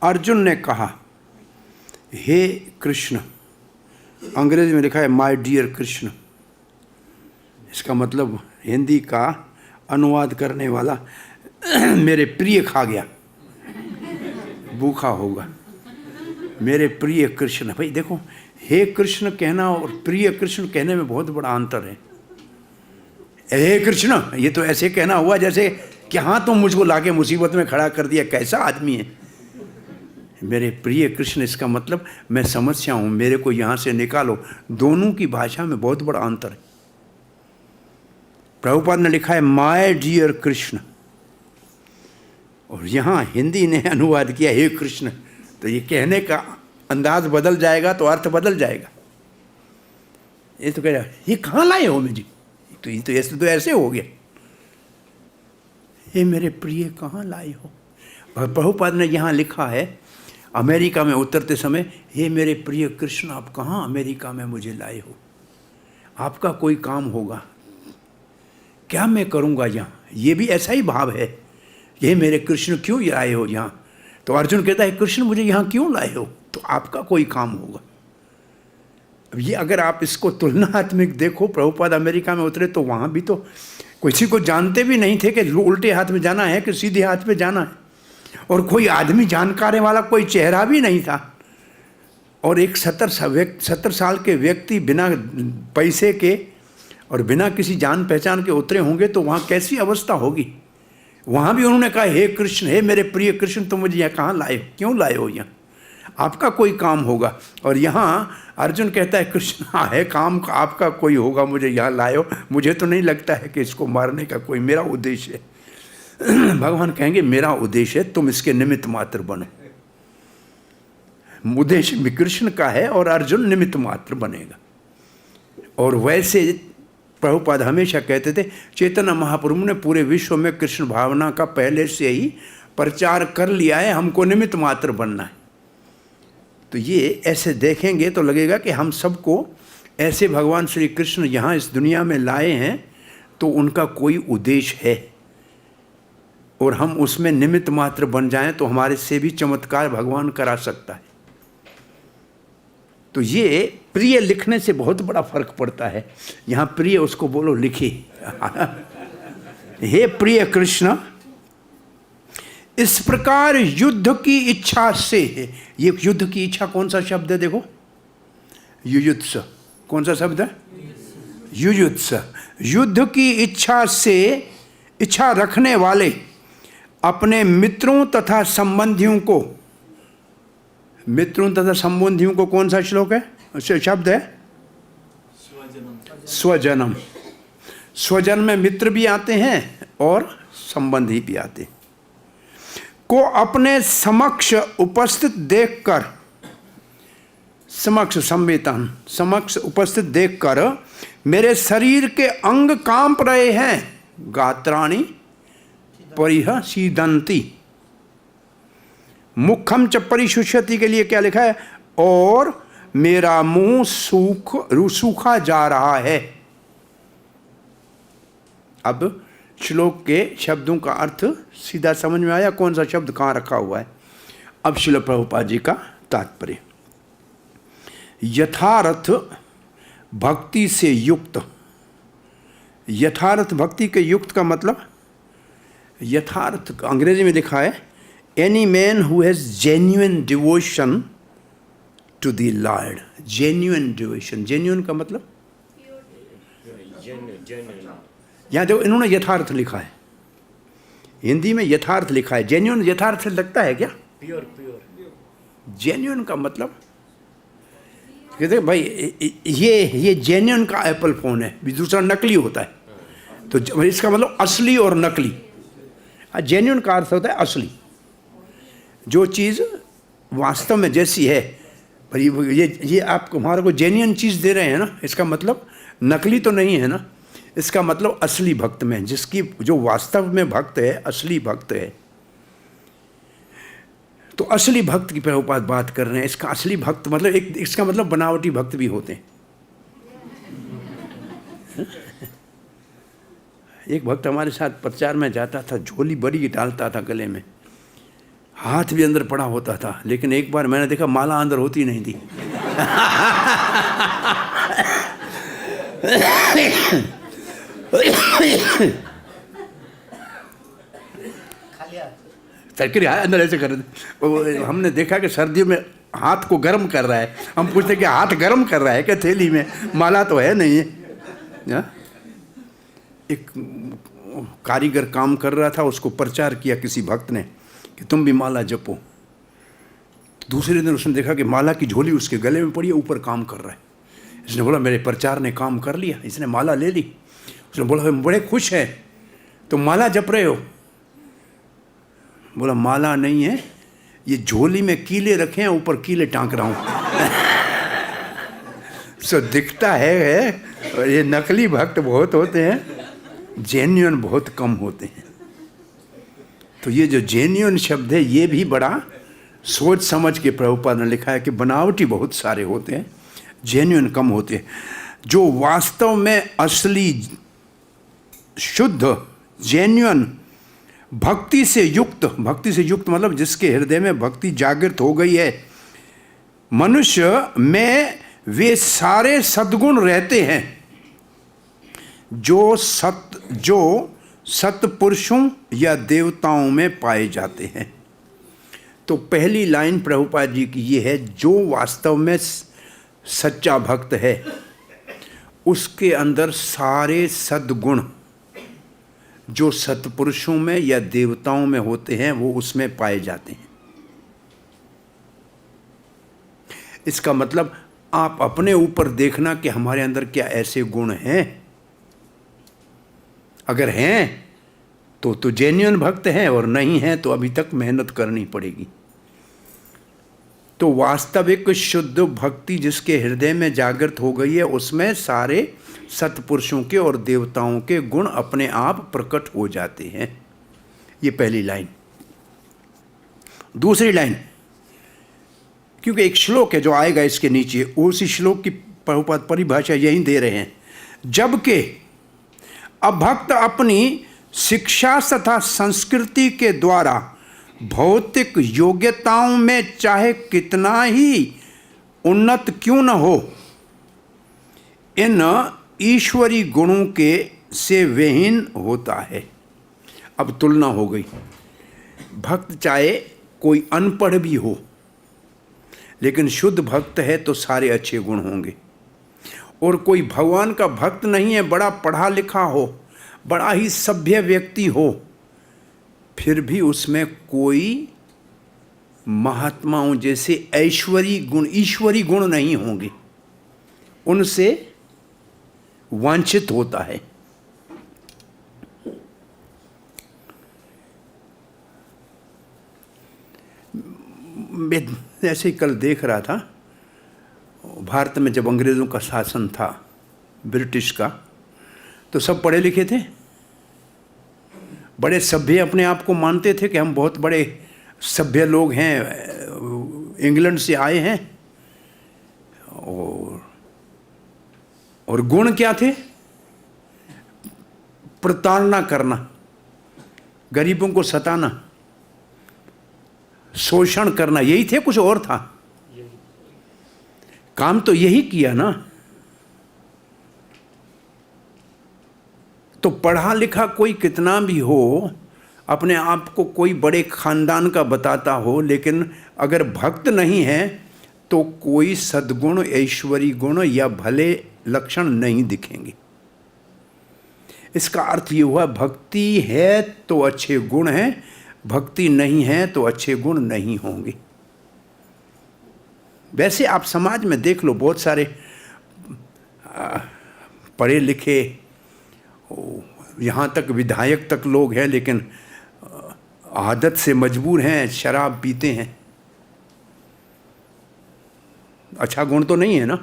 A: अर्जुन ने कहा, हे कृष्ण, अंग्रेजी में लिखा है माय डियर कृष्ण। इसका मतलब हिंदी का अनुवाद करने वाला मेरे प्रिय खा गया, भूखा होगा। मेरे प्रिय कृष्ण। भाई देखो, हे कृष्ण कहना और प्रिय कृष्ण कहने में बहुत बड़ा अंतर है। हे कृष्ण, ये तो ऐसे कहना हुआ जैसे कि हाँ तुम मुझको लाके मुसीबत में खड़ा कर दिया, कैसा आदमी है। मेरे प्रिय कृष्ण, इसका मतलब मैं समस्या हूँ, मेरे को यहाँ से निकालो। दोनों की भाषा में बहुत बड़ा अंतर है। प्रभुपाद ने लिखा है माय डियर कृष्ण, और यहाँ हिंदी ने अनुवाद किया हे कृष्ण। तो ये कहने का अंदाज बदल जाएगा तो अर्थ बदल जाएगा। ये तो कह रहा ये कहाँ लाए हो मुझे, तो ये तो ऐसे हो गया। ये मेरे प्रिय कहाँ लाए हो। प्रभुपाद ने यहाँ लिखा है अमेरिका में उतरते समय, हे मेरे प्रिय कृष्ण आप कहाँ अमेरिका में मुझे लाए हो, आपका कोई काम होगा क्या, मैं करूँगा यहाँ। ये भी ऐसा ही भाव है, ये मेरे कृष्ण क्यों लाए हो यहाँ। तो अर्जुन कहता है कृष्ण मुझे यहाँ क्यों लाए हो, तो आपका कोई काम होगा। अब ये अगर आप इसको तुलनात्मक देखो, प्रभुपाद अमेरिका में उतरे तो वहाँ भी तो किसी को जानते भी नहीं थे कि उल्टे हाथ में जाना है कि सीधे हाथ में जाना है, और कोई आदमी जानकारी वाला कोई चेहरा भी नहीं था। और एक 70 साल के व्यक्ति बिना पैसे के और बिना किसी जान पहचान के उतरे होंगे तो वहाँ कैसी अवस्था होगी। वहाँ भी उन्होंने कहा हे कृष्ण, हे मेरे प्रिय कृष्ण तुम मुझे यहाँ कहाँ लाए हो, क्यों लाए हो यहाँ, आपका कोई काम होगा। और यहाँ अर्जुन कहता है कृष्ण हाँ है काम आपका कोई होगा, मुझे यहाँ लाए हो, मुझे तो नहीं लगता है कि इसको मारने का कोई मेरा उद्देश्य है। भगवान कहेंगे मेरा उद्देश्य है तुम इसके निमित्त मात्र बनो। उद्देश्य कृष्ण का है और अर्जुन निमित्त मात्र बनेगा। और वैसे प्रभुपाद हमेशा कहते थे चैतन्य महाप्रभु ने पूरे विश्व में कृष्ण भावना का पहले से ही प्रचार कर लिया है, हमको निमित्त मात्र बनना है। तो ये ऐसे देखेंगे तो लगेगा कि हम सबको ऐसे भगवान श्री कृष्ण यहाँ इस दुनिया में लाए हैं तो उनका कोई उद्देश्य है, और हम उसमें निमित्त मात्र बन जाएं तो हमारे से भी चमत्कार भगवान करा सकता है। तो ये प्रिय लिखने से बहुत बड़ा फर्क पड़ता है। यहाँ प्रिय उसको बोलो लिखे हे प्रिय कृष्ण, इस प्रकार युद्ध की इच्छा से, ये युद्ध की इच्छा कौन सा शब्द है देखो, युयुत्स, कौन सा शब्द है, युयुत्स। युद्ध की इच्छा से इच्छा रखने वाले अपने मित्रों तथा संबंधियों को, मित्रों तथा संबंधियों को कौन सा श्लोक है, शब्द है स्वजनम। स्वजन में मित्र भी आते हैं और संबंधी भी आते हैं। को अपने समक्ष उपस्थित देखकर, समक्ष संवेदन, समक्ष उपस्थित देखकर मेरे शरीर के अंग कांप रहे हैं, गात्राणि परिह सीदंती, मुखम च परिशुष्यति के लिए क्या लिखा है, और मेरा मुंह सूखा जा रहा है। अब श्लोक के शब्दों का अर्थ सीधा समझ में आया, कौन सा शब्द कहाँ रखा हुआ है। अब श्रील प्रभुपाद जी का तात्पर्य, यथार्थ भक्ति से युक्त। यथार्थ भक्ति के युक्त का मतलब, यथार्थ अंग्रेजी में लिखा है any man who has genuine devotion to the lord. Genuine devotion, genuine का मतलब, यहाँ देखो इन्होंने यथार्थ लिखा है, हिंदी में यथार्थ लिखा है। जेन्युइन यथार्थ से लगता है क्या?
B: Pure pure.
A: जेन्युइन का मतलब कहते भाई ये जेन्युइन का एप्पल फोन है, दूसरा नकली होता है, तो इसका मतलब असली और नकली। जेन्युइन का अर्थ होता है असली, जो चीज़ वास्तव में जैसी है। भाई ये आप हमारे को जेन्युइन चीज़ दे रहे हैं ना, इसका मतलब नकली तो नहीं है ना, इसका मतलब असली भक्त में, जिसकी जो वास्तव में भक्त है, असली भक्त है। तो असली भक्त की प्रभुपाद बात कर रहे हैं। इसका असली भक्त मतलब इसका मतलब बनावटी भक्त भी होते हैं। एक भक्त हमारे साथ प्रचार में जाता था, झोली बड़ी डालता था गले में, हाथ भी अंदर पड़ा होता था, लेकिन एक बार मैंने देखा माला अंदर होती नहीं थी। तरकारी अंदर ऐसे कर रहे। हमने देखा कि सर्दियों में हाथ को गर्म कर रहा है। हम पूछते कि हाथ गर्म कर रहा है क्या थैली में? माला तो है नहीं है। एक कारीगर काम कर रहा था, उसको प्रचार किया किसी भक्त ने कि तुम भी माला जपो। दूसरे दिन उसने देखा कि माला की झोली उसके गले में पड़ी है, ऊपर काम कर रहा है। इसने बोला मेरे प्रचार ने काम कर लिया, इसने माला ले ली। उसने बोला हम बड़े खुश हैं, तो माला जप रहे हो? बोला माला नहीं है, ये झोली में कीले रखे हैं, ऊपर कीले टांक रहा हूँ। सो दिखता है, और ये नकली भक्त बहुत होते हैं, जेन्युइन बहुत कम होते हैं। तो ये जो जेन्युइन शब्द है, ये भी बड़ा सोच समझ के प्रभुपाद ने लिखा है कि बनावटी बहुत सारे होते हैं, जेन्युइन कम होते हैं। जो वास्तव में असली, शुद्ध, जेन्युइन, भक्ति से युक्त, भक्ति से युक्त मतलब जिसके हृदय में भक्ति जागृत हो गई है, मनुष्य में वे सारे सद्गुण रहते हैं जो सत्पुरुषों या देवताओं में पाए जाते हैं। तो पहली लाइन प्रभुपाद जी की ये है, जो वास्तव में सच्चा भक्त है उसके अंदर सारे सद्गुण जो सत्पुरुषों में या देवताओं में होते हैं वो उसमें पाए जाते हैं। इसका मतलब आप अपने ऊपर देखना कि हमारे अंदर क्या ऐसे गुण हैं। अगर हैं तो जेन्युइन भक्त हैं, और नहीं हैं तो अभी तक मेहनत करनी पड़ेगी। तो वास्तविक शुद्ध भक्ति जिसके हृदय में जागृत हो गई है, उसमें सारे सत्पुरुषों के और देवताओं के गुण अपने आप प्रकट हो जाते हैं। ये पहली लाइन। दूसरी लाइन, क्योंकि एक श्लोक है जो आएगा इसके नीचे, उसी श्लोक की प्रभुपाद परिभाषा यही दे रहे हैं। जबकि अभक्त अपनी शिक्षा तथा संस्कृति के द्वारा भौतिक योग्यताओं में चाहे कितना ही उन्नत क्यों न हो, इन ईश्वरी गुणों के से विहीन होता है। अब तुलना हो गई। भक्त चाहे कोई अनपढ़ भी हो, लेकिन शुद्ध भक्त है तो सारे अच्छे गुण होंगे। और कोई भगवान का भक्त नहीं है, बड़ा पढ़ा लिखा हो, बड़ा ही सभ्य व्यक्ति हो, फिर भी उसमें कोई महात्माओं जैसे ईश्वरी गुण नहीं होंगे, उनसे वांछित होता है। मैं ऐसे ही कल देख रहा था, भारत में जब अंग्रेज़ों का शासन था, ब्रिटिश का, तो सब पढ़े लिखे थे, बड़े सभ्य अपने आप को मानते थे कि हम बहुत बड़े सभ्य लोग हैं, इंग्लैंड से आए हैं। और गुण क्या थे? प्रताड़ना करना, गरीबों को सताना, शोषण करना, यही थे, कुछ और था? काम तो यही किया ना। तो पढ़ा लिखा कोई कितना भी हो, अपने आप को कोई बड़े खानदान का बताता हो, लेकिन अगर भक्त नहीं है तो कोई सद्गुण, ऐश्वरी गुण या भले लक्षण नहीं दिखेंगे। इसका अर्थ ये हुआ, भक्ति है तो अच्छे गुण हैं, भक्ति नहीं है तो अच्छे गुण नहीं होंगे। वैसे आप समाज में देख लो, बहुत सारे पढ़े लिखे, यहाँ तक विधायक तक लोग हैं, लेकिन आदत से मजबूर हैं, शराब पीते हैं। अच्छा गुण तो नहीं है ना।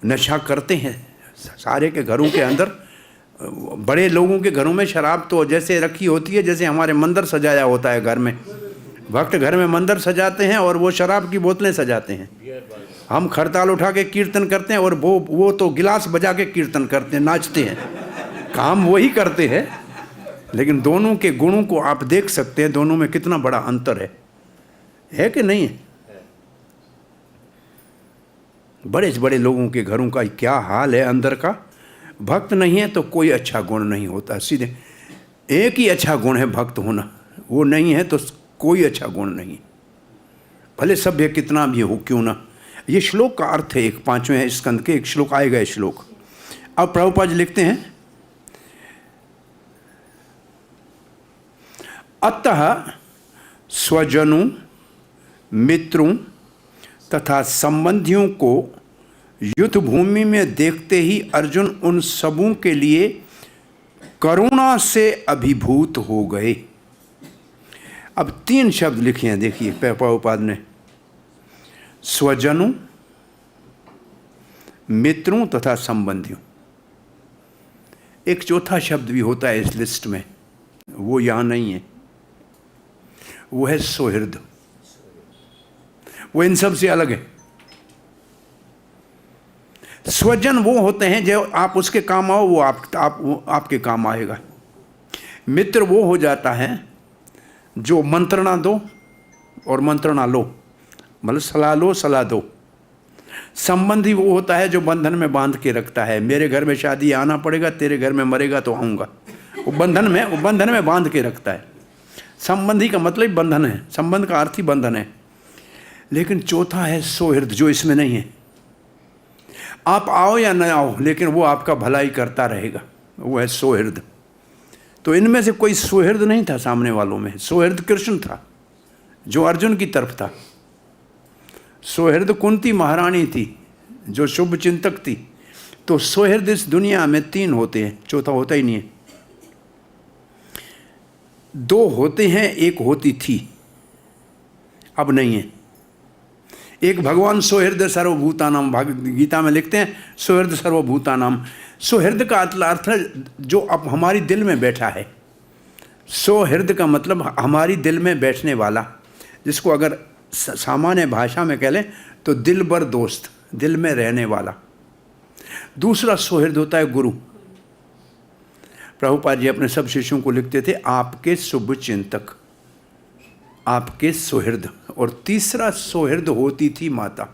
A: नशा करते हैं सारे के घरों के अंदर। बड़े लोगों के घरों में शराब तो जैसे रखी होती है जैसे हमारे मंदिर सजाया होता है घर में। भक्त घर में मंदिर सजाते हैं और वो शराब की बोतलें सजाते हैं। हम खरताल उठा के कीर्तन करते हैं और वो तो गिलास बजा के कीर्तन करते हैं, नाचते हैं। काम वही करते हैं, लेकिन दोनों के गुणों को आप देख सकते हैं, दोनों में कितना बड़ा अंतर है कि नहीं है? बड़े बड़े लोगों के घरों का क्या हाल है अंदर का। भक्त नहीं है तो कोई अच्छा गुण नहीं होता। सीधे एक ही अच्छा गुण है भक्त होना, वो नहीं है तो कोई अच्छा गुण नहीं, भले सभ्य कितना भी हो क्यों ना। ये श्लोक का अर्थ है, एक 5वें स्कंद के एक श्लोक आएगा ये श्लोक। अब प्रभुपाद जी लिखते हैं, अतः स्वजनों, मित्रों तथा संबंधियों को युद्ध भूमि में देखते ही अर्जुन उन सबों के लिए करुणा से अभिभूत हो गए। अब 3 शब्द लिखे हैं, देखिए प्रभुपाद ने, स्वजनों, मित्रों तथा संबंधियों। एक चौथा शब्द भी होता है इस लिस्ट में, वो यहां नहीं है, वो है सौहृद। वो इन सब से अलग है। स्वजन वो होते हैं जो आप उसके काम आओ, वो आपके काम आएगा। मित्र वो हो जाता है जो मंत्रणा दो और मंत्रणा लो, मतलब सलाह लो सलाह दो। संबंधी वो होता है जो बंधन में बांध के रखता है, मेरे घर में शादी आना पड़ेगा, तेरे घर में मरेगा तो आऊँगा। वो बंधन में बांध के रखता है। संबंधी का मतलब बंधन है, संबंध का अर्थ ही बंधन है। लेकिन चौथा है सौहृद, जो इसमें नहीं है। आप आओ या न आओ, लेकिन वो आपका भलाई करता रहेगा, वो है सौहृद। तो इनमें से कोई सौहृद नहीं था सामने वालों में। सौहृद कृष्ण था जो अर्जुन की तरफ था। सौहृद कुंती महारानी थी जो शुभ चिंतक थी। तो सौहृद इस दुनिया में 3 होते हैं, चौथा होता ही नहीं है। 2 होते हैं, एक होती थी, अब नहीं है। एक भगवान सौहृद सर्वभूतानाम, गीता में लिखते हैं सौहृद सर्वभूतानाम। सौहृद का अर्थ है जो अब हमारी दिल में बैठा है। सौहृद का मतलब हमारी दिल में बैठने वाला, जिसको अगर सामान्य भाषा में कह लें तो दिल बर दोस्त, दिल में रहने वाला। दूसरा सौहृद होता है गुरु। प्रभुपाद जी अपने सब शिष्यों को लिखते थे, आपके शुभ चिंतक, आपके सौहृद। और तीसरा सौहृद होती थी माता।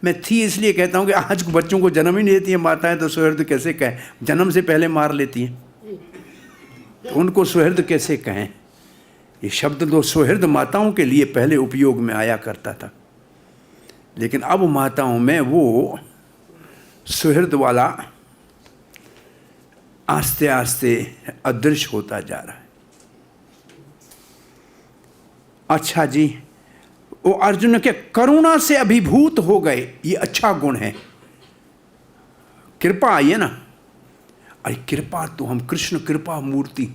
A: मैं थी इसलिए कहता हूँ कि आज बच्चों को जन्म ही नहीं देती है माताएं, तो सौहृद कैसे कहें? जन्म से पहले मार लेती हैं, तो उनको सौहृद कैसे कहें? ये शब्द तो सौहृद माताओं के लिए पहले उपयोग में आया करता था, लेकिन अब माताओं में वो सौहृद वाला आस्ते आस्ते अदृश्य होता जा रहा है। अच्छा जी, वो अर्जुन के करुणा से अभिभूत हो गए, ये अच्छा गुण है। कृपा आई है ना, अरे कृपा तो हम कृष्ण कृपा मूर्ति,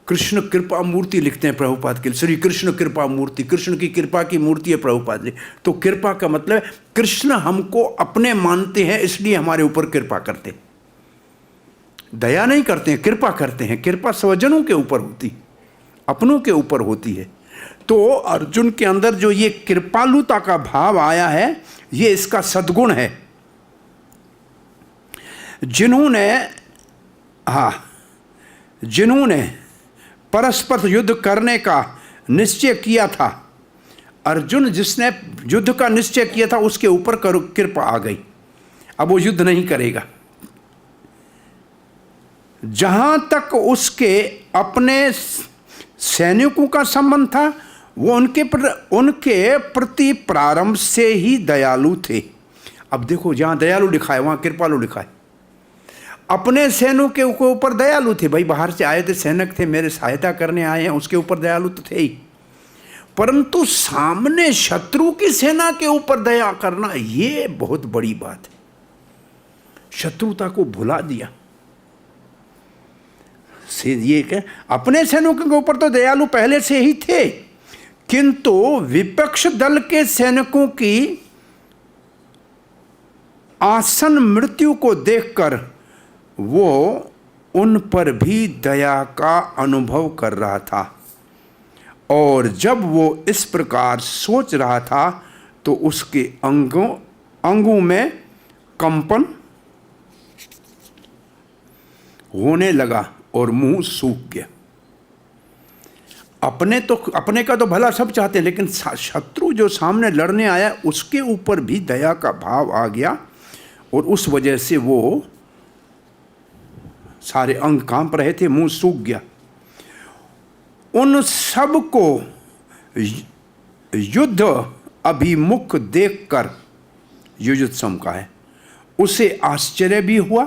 A: कृष्ण कृपा मूर्ति लिखते हैं प्रभुपाद के लिए। श्री कृष्ण कृपा मूर्ति, कृष्ण की कृपा की मूर्ति है प्रभुपाद जी। तो कृपा का मतलब कृष्ण हमको अपने मानते हैं, इसलिए हमारे ऊपर कृपा करते हैं। दया नहीं करते हैं, कृपा करते हैं। कृपा स्वजनों के ऊपर होती, अपनों के ऊपर होती है। तो अर्जुन के अंदर जो ये कृपालुता का भाव आया है, ये इसका सद्गुण है। जिन्होंने परस्पर युद्ध करने का निश्चय किया था, अर्जुन जिसने युद्ध का निश्चय किया था उसके ऊपर कृपा आ गई, अब वो युद्ध नहीं करेगा। जहां तक उसके अपने सैनिकों का संबंध था वो उनके प्रति प्रारंभ से ही दयालु थे। अब देखो, जहां दयालु लिखा है वहां कृपालु लिखा है। अपने सैनिकों के ऊपर दयालु थे, भाई बाहर से आए थे, सैनिक थे, मेरे सहायता करने आए हैं, उसके ऊपर दयालु तो थे ही, परंतु सामने शत्रु की सेना के ऊपर दया करना ये बहुत बड़ी बात है। शत्रुता को भुला दिया। ये क्या, अपने सैनिकों के ऊपर तो दयालु पहले से ही थे, किंतु विपक्ष दल के सैनिकों की आसन मृत्यु को देखकर वो उन पर भी दया का अनुभव कर रहा था। और जब वो इस प्रकार सोच रहा था तो उसके अंगों में कंपन होने लगा और मुंह सूख गया। अपने का तो भला सब चाहते हैं, लेकिन शत्रु जो सामने लड़ने आया उसके ऊपर भी दया का भाव आ गया और उस वजह से वो सारे अंग कांप रहे थे, मुंह सूख गया। उन सब को युद्ध अभिमुख देखकर, युजुत्सम का है, उसे आश्चर्य भी हुआ।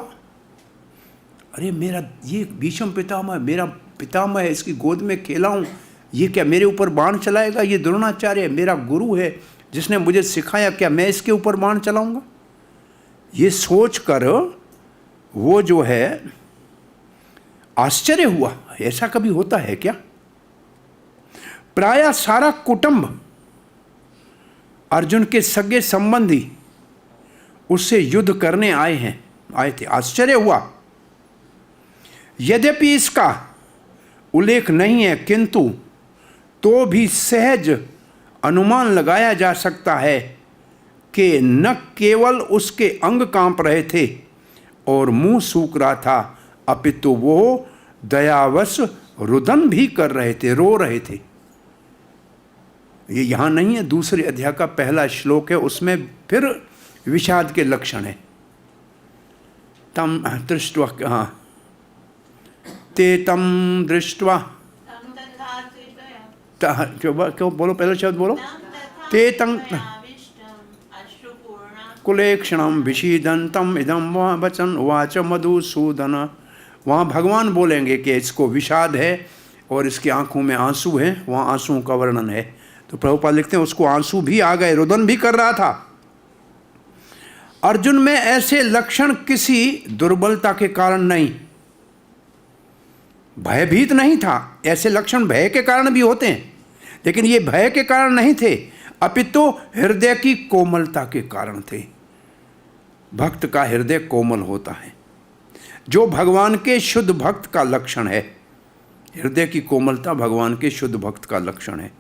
A: अरे मेरा ये भीष्म पितामह, मेरा पितामह है, इसकी गोद में खेला हूँ, ये क्या मेरे ऊपर बाण चलाएगा? ये द्रोणाचार्य मेरा गुरु है जिसने मुझे सिखाया, क्या मैं इसके ऊपर बाण चलाऊंगा? ये सोचकर वो जो है आश्चर्य हुआ। ऐसा कभी होता है क्या? प्रायः सारा कुटुंब, अर्जुन के सगे संबंधी उससे युद्ध करने आए थे। आश्चर्य हुआ। यद्यपि इसका उल्लेख नहीं है, किंतु तो भी सहज अनुमान लगाया जा सकता है कि न केवल उसके अंग कांप रहे थे और मुंह सूख रहा था, अपितु वो दयावश रुदन भी कर रहे थे, रो रहे थे। ये यहाँ नहीं है, दूसरे अध्याय का पहला श्लोक है, उसमें फिर विषाद के लक्षण है। तम दृष्ट्वा, हाँ, ते तम दृष्ट्वा, क्यों बोलो, पहले शब्द बोलो। ते तम कुलेक्षणम विषीदंतम इदम वचन वाच मधुसूदन। वहाँ भगवान बोलेंगे कि इसको विषाद है और इसकी आंखों में आंसू हैं, वहाँ आंसुओं का वर्णन है। तो प्रभुपाद लिखते हैं उसको आंसू भी आ गए, रुदन भी कर रहा था। अर्जुन में ऐसे लक्षण किसी दुर्बलता के कारण नहीं, भयभीत नहीं था। ऐसे लक्षण भय के कारण भी होते हैं, लेकिन ये भय के कारण नहीं थे, अपितु हृदय की कोमलता के कारण थे। भक्त का हृदय कोमल होता है, जो भगवान के शुद्ध भक्त का लक्षण है। हृदय की कोमलता भगवान के शुद्ध भक्त का लक्षण है।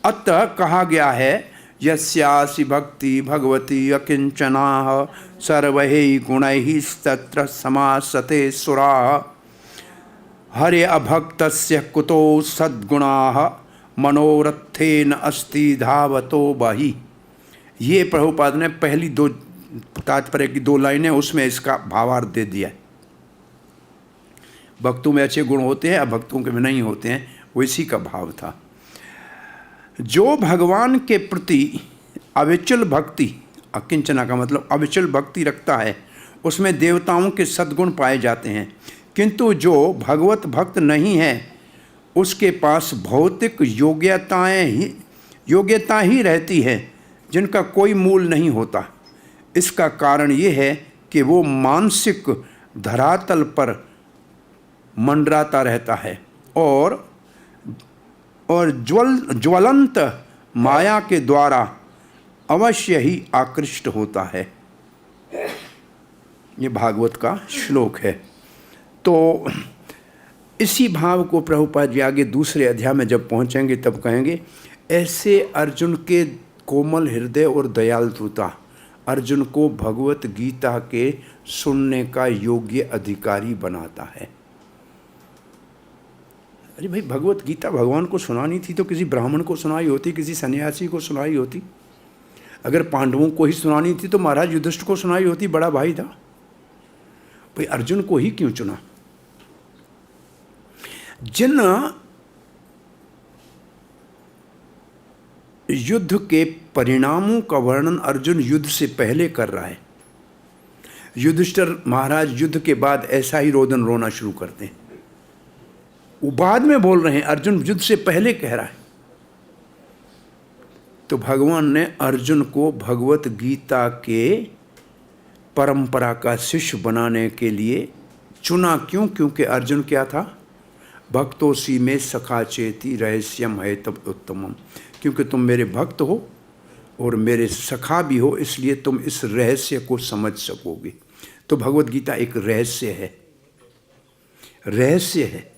A: अतः कहा गया है, यस्यासि भक्ति भगवती अकिंचना सर्वहि गुणैः तत्र समासते सुराः हरे अभक्तस्य कुतो सद्गुणाः मनोरथेन अस्ति धावतो बहि। ये प्रभुपाद ने पहली दो तात्पर्य की दो लाइनें उसमें इसका भावार्थ दे दिया। भक्तों में अच्छे गुण होते हैं, अभक्तों के में नहीं होते हैं, वो इसी का भाव था। जो भगवान के प्रति अविचल भक्ति, अकिंचना का मतलब अविचल भक्ति रखता है, उसमें देवताओं के सद्गुण पाए जाते हैं। किंतु जो भगवत भक्त नहीं है उसके पास भौतिक योग्यता ही रहती है जिनका कोई मूल नहीं होता। इसका कारण ये है कि वो मानसिक धरातल पर मंडराता रहता है और ज्वलंत माया के द्वारा अवश्य ही आकृष्ट होता है। ये भागवत का श्लोक है। तो इसी भाव को प्रभुपाद जी आगे दूसरे अध्याय में जब पहुंचेंगे तब कहेंगे, ऐसे अर्जुन के कोमल हृदय और दयालुता अर्जुन को भगवत गीता के सुनने का योग्य अधिकारी बनाता है। अरे भाई, भगवत गीता भगवान को सुनानी थी तो किसी ब्राह्मण को सुनाई होती, किसी सन्यासी को सुनाई होती। अगर पांडवों को ही सुनानी थी तो महाराज युधिष्ठिर को सुनाई होती, बड़ा भाई था। भाई अर्जुन को ही क्यों चुना? जिन युद्ध के परिणामों का वर्णन अर्जुन युद्ध से पहले कर रहा है, युधिष्ठिर महाराज युद्ध के बाद ऐसा ही रोदन रोना शुरू करते हैं। वो बाद में बोल रहे हैं, अर्जुन युद्ध से पहले कह रहा है। तो भगवान ने अर्जुन को भगवत गीता के परंपरा का शिष्य बनाने के लिए चुना। क्यों? क्योंकि अर्जुन क्या था? भक्तोसी में सखा चेती रहस्यम है तब उत्तमम। क्योंकि तुम मेरे भक्त हो और मेरे सखा भी हो, इसलिए तुम इस रहस्य को समझ सकोगे। तो भगवत गीता एक रहस्य है, रहस्य है,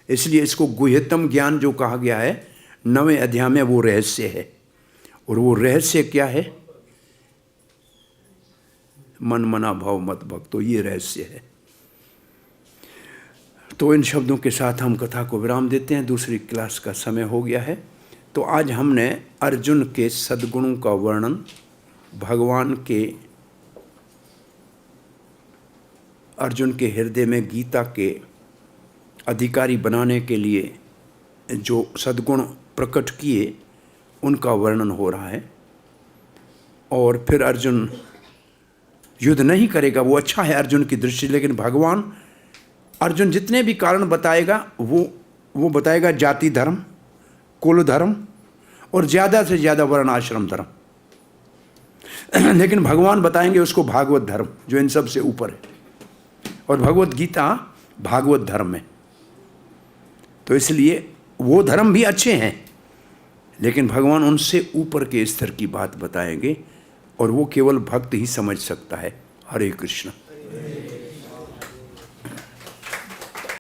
A: इसलिए इसको गुह्यतम ज्ञान जो कहा गया है 9वें अध्याय में, वो रहस्य है। और वो रहस्य क्या है? मन मना भाव मत भक्तो, ये रहस्य है। तो इन शब्दों के साथ हम कथा को विराम देते हैं, दूसरी क्लास का समय हो गया है। तो आज हमने अर्जुन के सद्गुणों का वर्णन, भगवान के अर्जुन के हृदय में गीता के अधिकारी बनाने के लिए जो सद्गुण प्रकट किए उनका वर्णन हो रहा है। और फिर अर्जुन युद्ध नहीं करेगा, वो अच्छा है अर्जुन की दृष्टि, लेकिन भगवान अर्जुन जितने भी कारण बताएगा वो बताएगा जाति धर्म, कुल धर्म और ज़्यादा से ज़्यादा वर्ण आश्रम धर्म। लेकिन भगवान बताएंगे उसको भागवत धर्म, जो इन सब से ऊपर है। और भगवत गीता भागवत धर्म है। तो इसलिए वो धर्म भी अच्छे हैं, लेकिन भगवान उनसे ऊपर के स्तर की बात बताएंगे और वो केवल भक्त ही समझ सकता है। हरे कृष्ण।